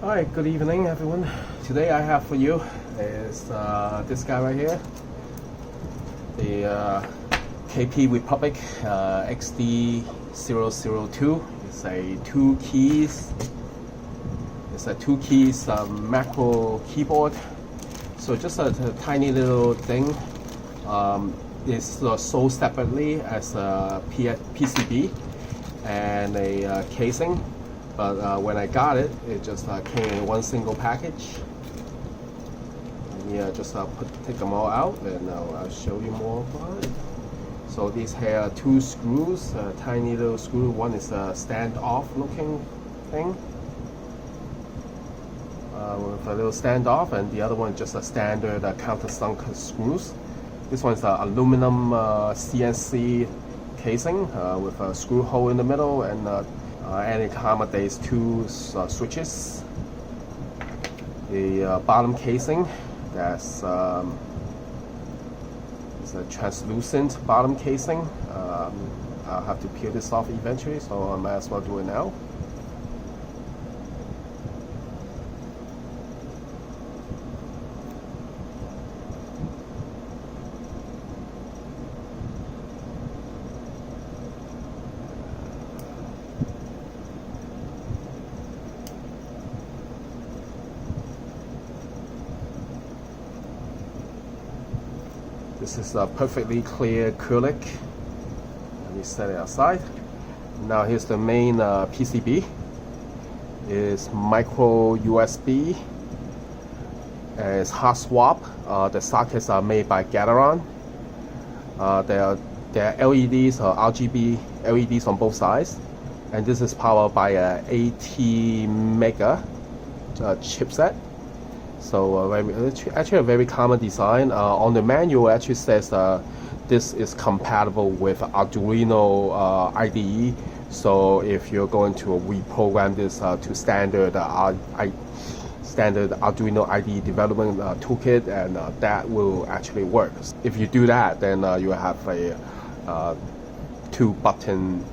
Alright, good evening everyone. Today I have for you is this guy right here, the KPRepublic xd002. It's a two keys macro keyboard. So just a tiny little thing. It's sold separately as a PCB and a casing. But when I got it, it just came in one single package. Yeah, just take them all out, and I'll show you more about it. So these here are two screws, tiny little screw. One is a standoff looking thing with a little standoff, and the other one just a standard countersunk screws. This one's aluminum CNC casing with a screw hole in the middle, and it accommodates two switches. The bottom casing, that's it's a translucent bottom casing. I'll have to peel this off eventually, so I might as well do it now. This is a perfectly clear acrylic. Let me set it aside. Now here's the main PCB. It's micro USB. It's hot swap. The sockets are made by Gateron. There are LEDs or RGB LEDs on both sides, and this is powered by a 80 mega chipset. So actually a very common design. On the manual actually says this is compatible with Arduino IDE. So if you're going to reprogram this to standard Arduino IDE development toolkit, and that will actually work. If you do that, then you have a 2-button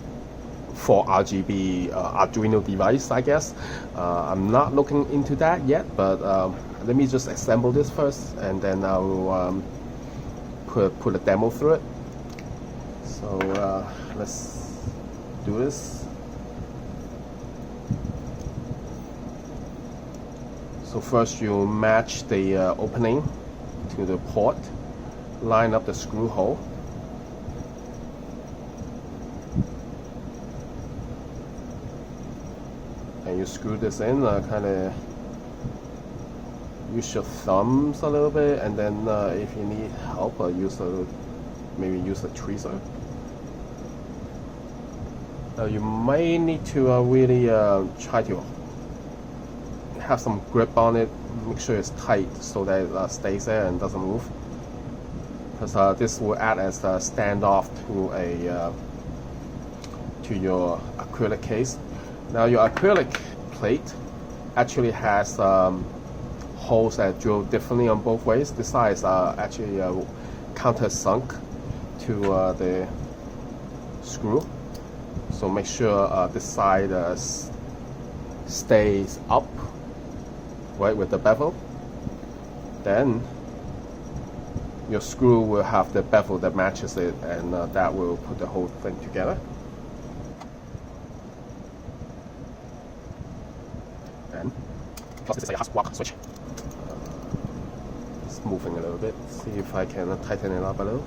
for RGB Arduino device, I guess. I'm not looking into that yet, but let me just assemble this first, and then I'll put a demo through it. So let's do this. So first you match the opening to the port, line up the screw hole. And you screw this in, kind of use your thumbs a little bit, and then if you need help, maybe use a tweezer. You may need to really try to have some grip on it. Make sure it's tight so that it stays there and doesn't move, because this will act as a standoff to your acrylic case. Now your acrylic plate actually has holes that drill differently on both ways. This side is actually countersunk to the screw. So make sure this side stays up, right, with the bevel. Then your screw will have the bevel that matches it, and that will put the whole thing together. Plus this is a hot swap switch. It's moving a little bit. See if I can tighten it up a little.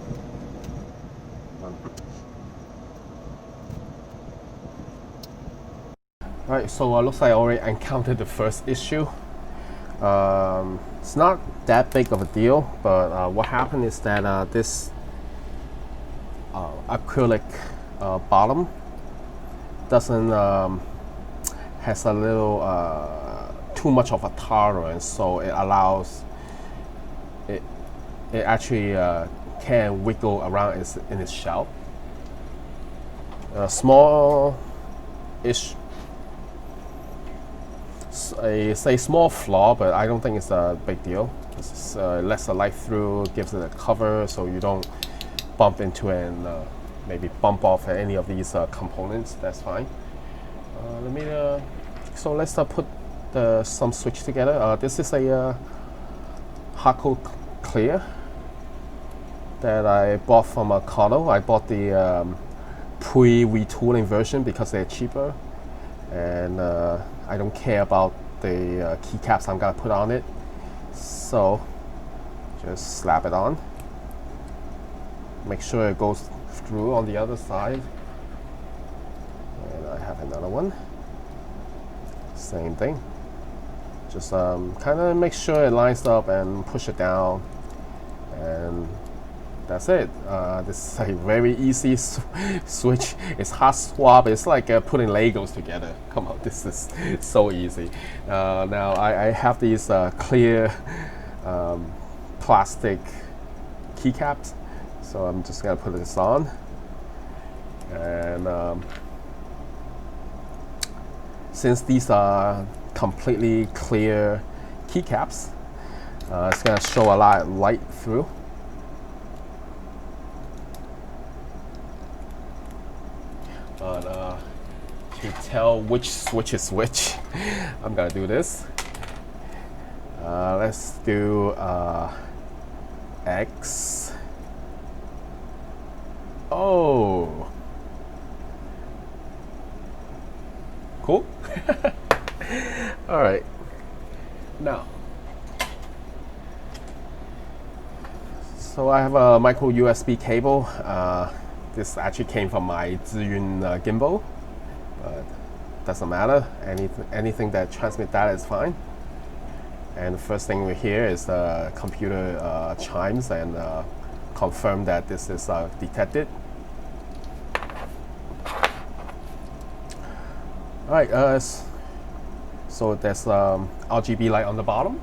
Alright, so it looks like I already encountered the first issue. It's not that big of a deal, but what happened is that this acrylic bottom doesn't has a little too much of a tolerance, so it allows it actually can wiggle around in its shell. Small-ish, a small flaw, but I don't think it's a big deal. It lets the light through, gives it a cover so you don't bump into it and maybe bump off any of these components. That's fine. So let's put some switch together. This is a Hakko Clear that I bought from a Kano. I bought the pre-retooling version because they're cheaper, and I don't care about the keycaps I'm gonna put on it, so just slap it on. Make sure it goes through on the other side, and I have another one, same thing. Just kind of make sure it lines up and push it down, and that's it. This is a very easy switch. It's hot swap. It's like putting Legos together. Come on, this is so easy. Now I have these clear plastic keycaps, so I'm just gonna put this on, and since these are completely clear keycaps, it's gonna show a lot of light through. But to tell which switch is which, I'm gonna do this. Let's do X. Oh, cool. All right, now, so I have a micro USB cable. This actually came from my Zhiyun gimbal, but doesn't matter. Anything that transmits data is fine. And the first thing we hear is the computer chimes and confirm that this is detected. All right, so there's RGB light on the bottom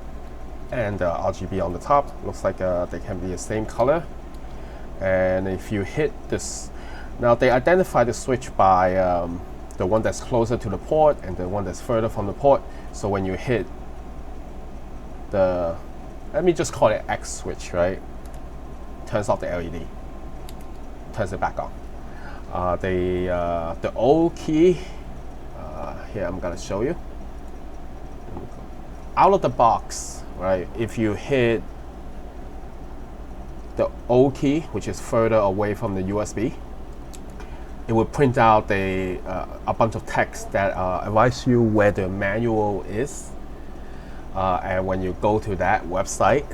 and RGB on the top. Looks like they can be the same color. And if you hit this, now they identify the switch by the one that's closer to the port and the one that's further from the port. So when you hit the, let me just call it X switch, right? Turns off the LED, turns it back on. The O key, here I'm gonna show you. Out of the box, right? If you hit the O key, which is further away from the USB, it will print out a bunch of text that advise you where the manual is. And when you go to that website,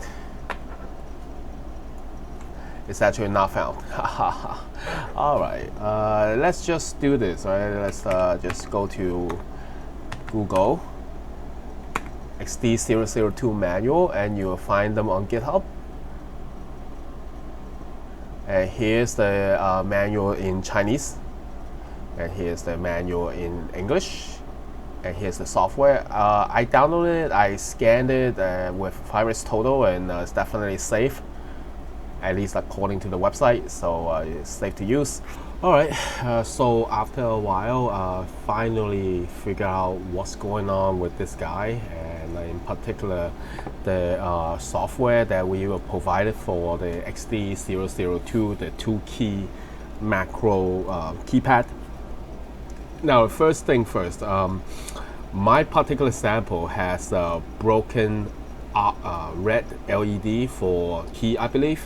it's actually not found. All right, let's just do this. Right, let's just go to Google xd002 manual, and you will find them on GitHub. And here's the manual in Chinese, and here's the manual in English, and here's the software. I downloaded it, I scanned it with VirusTotal, and it's definitely safe, at least according to the website, so it's safe to use. All right, so after a while, finally figure out what's going on with this guy, and in particular, the software that we were provided for the xd002, the 2-key macro keypad. Now, first thing first, my particular sample has a broken red LED for key, I believe.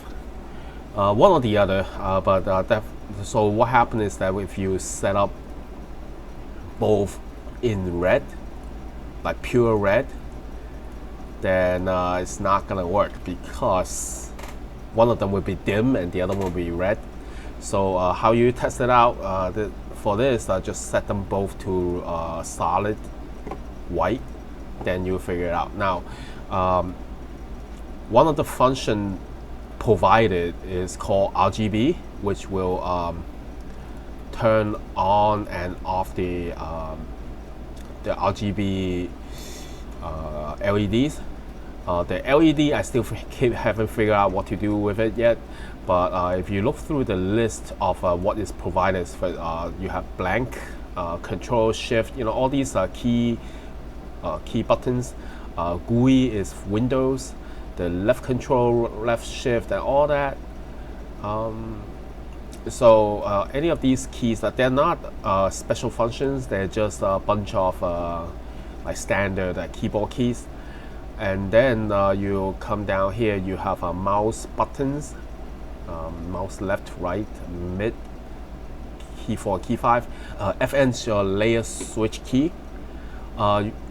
One or the other, so what happened is that if you set up both in red, like pure red, then it's not gonna work, because one of them will be dim and the other one will be red. So how you test it out for this, just set them both to solid white, then you'll figure it out. Now, one of the function provided is called RGB, which will turn on and off the RGB LEDs. The LED, I still haven't figured out what to do with it yet, but if you look through the list of what is provided, for, you have blank, control, shift, all these key buttons. GUI is Windows, the left control, left shift, and all that. So any of these keys, they're not special functions, they're just a bunch of like standard keyboard keys. And then you come down here, you have mouse buttons, mouse left, right, mid, key 4, key 5. FN is your layer switch key.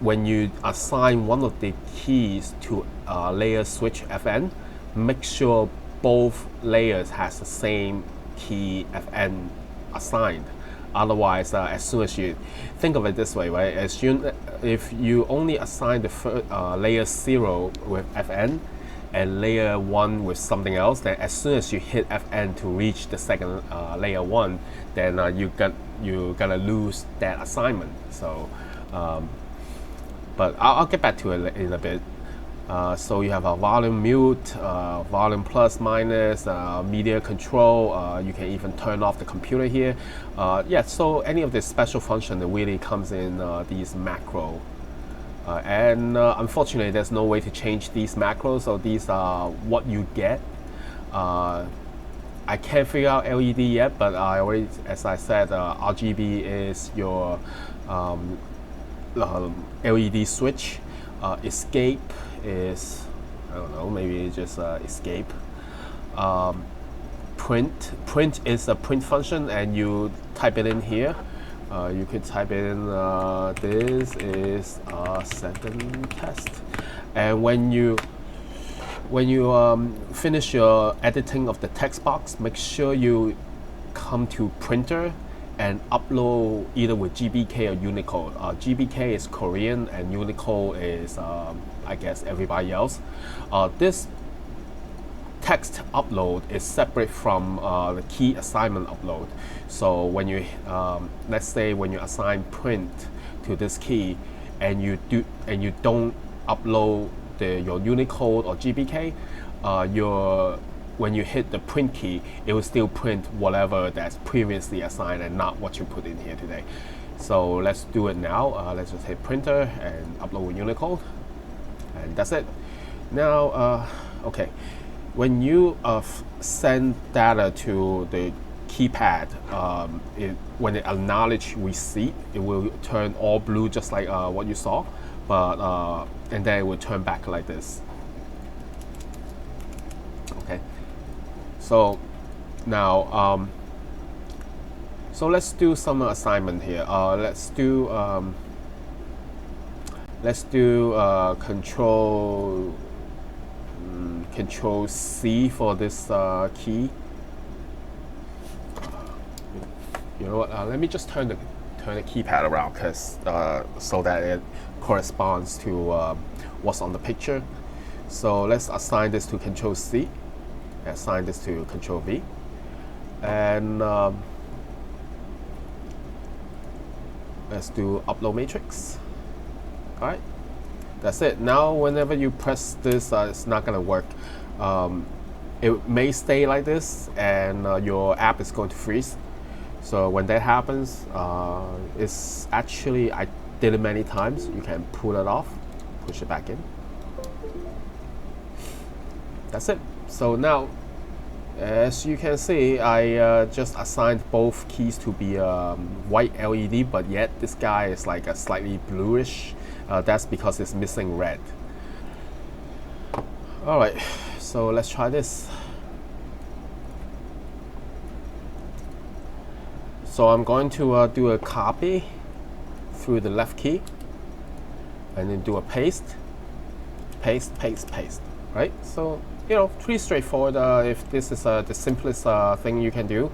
When you assign one of the keys to layer switch FN, make sure both layers has the same key FN assigned. Otherwise, as soon as you think of it this way, right? If you only assign the first, layer 0 with FN and layer 1 with something else, then as soon as you hit FN to reach the second layer 1, then you're gonna lose that assignment. So, but I'll get back to it in a bit. So you have a volume mute, volume plus minus, media control. You can even turn off the computer here. Yeah, so any of this special function that really comes in these macro. And unfortunately, there's no way to change these macros. So these are what you get. I can't figure out LED yet, but I already, as I said, RGB is your LED switch. Escape is, I don't know, maybe just escape. Print is a print function, and you type it in here. You could type in this is a second test, and when you finish your editing of the text box, make sure you come to printer and upload either with GBK or Unicode. GBK is Korean and Unicode is I guess everybody else. This text upload is separate from the key assignment upload. So when you let's say when you assign print to this key and you don't upload your Unicode or GBK, when you hit the print key, it will still print whatever that's previously assigned and not what you put in here today. So let's do it now. Let's just hit printer and upload with Unicode, and that's it. Now, okay, when you send data to the keypad, when it acknowledges receipt, it will turn all blue just like what you saw, but and then it will turn back like this. Okay. So now, so let's do some assignment here. Let's do Ctrl-C for this key. You know what? Let me just turn the keypad around, cause so that it corresponds to what's on the picture. So let's assign this to Ctrl-C. Assign this to ctrl-v, and let's do upload matrix. All right, that's it. Now whenever you press this, it's not gonna work. It may stay like this, and your app is going to freeze. So when that happens, it's actually, I did it many times. You can pull it off, push it back in. That's it. So now, as you can see, I just assigned both keys to be white LED, but yet this guy is like a slightly bluish. That's because it's missing red. All right, so let's try this. So I'm going to do a copy through the left key, and then do a paste, paste, paste, paste. Right? So, you know, pretty straightforward. If this is the simplest thing you can do,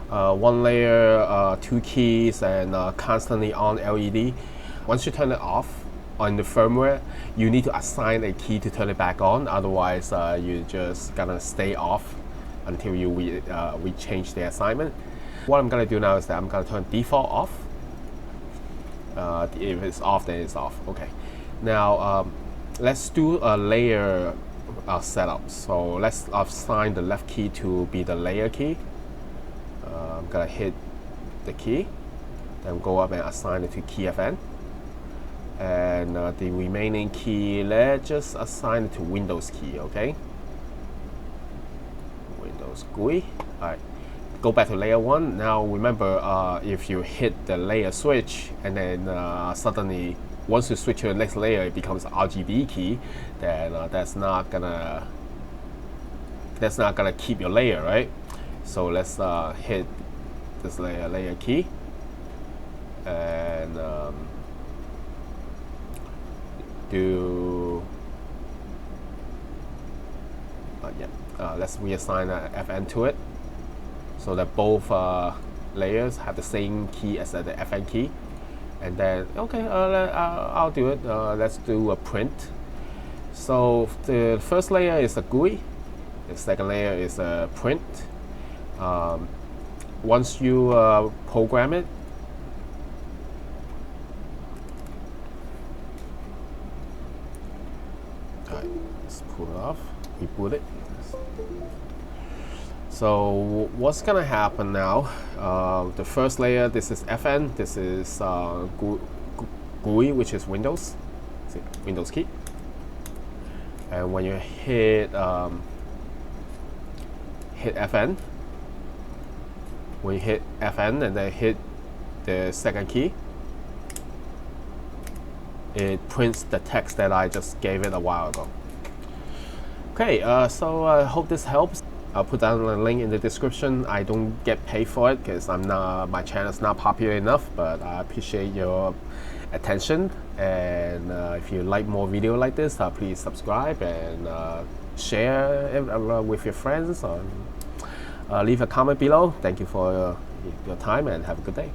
one layer, two keys, and constantly on LED. Once you turn it off on the firmware, you need to assign a key to turn it back on. Otherwise, you're just gonna stay off until we change the assignment. What I'm gonna do now is that I'm gonna turn default off. If it's off, then it's off. Okay. Now let's do a layer setup. So let's assign the left key to be the layer key. I'm gonna hit the key, then go up and assign it to key FN. And the remaining key, let's just assign it to Windows key, okay? Windows GUI. Alright, go back to layer 1. Now remember, if you hit the layer switch and then suddenly once you switch to the next layer, it becomes RGB key. Then that's not gonna keep your layer, right? So let's hit this layer key, and let's reassign FN to it, so that both layers have the same key as the FN key. And then okay, I'll do it. Let's do a print. So the first layer is a GUI, the second layer is a print. Once you program it, let's pull it off, reboot it. So what's gonna happen now? The first layer, this is FN, this is GUI, which is Windows. See, Windows key. And when you hit FN, when you hit FN and then hit the second key, it prints the text that I just gave it a while ago. Okay, so I hope this helps. I'll put down a link in the description. I don't get paid for it because my channel's not popular enough, but I appreciate your attention. And if you like more video like this, please subscribe and share it with your friends. Leave a comment below. Thank you for your time and have a good day.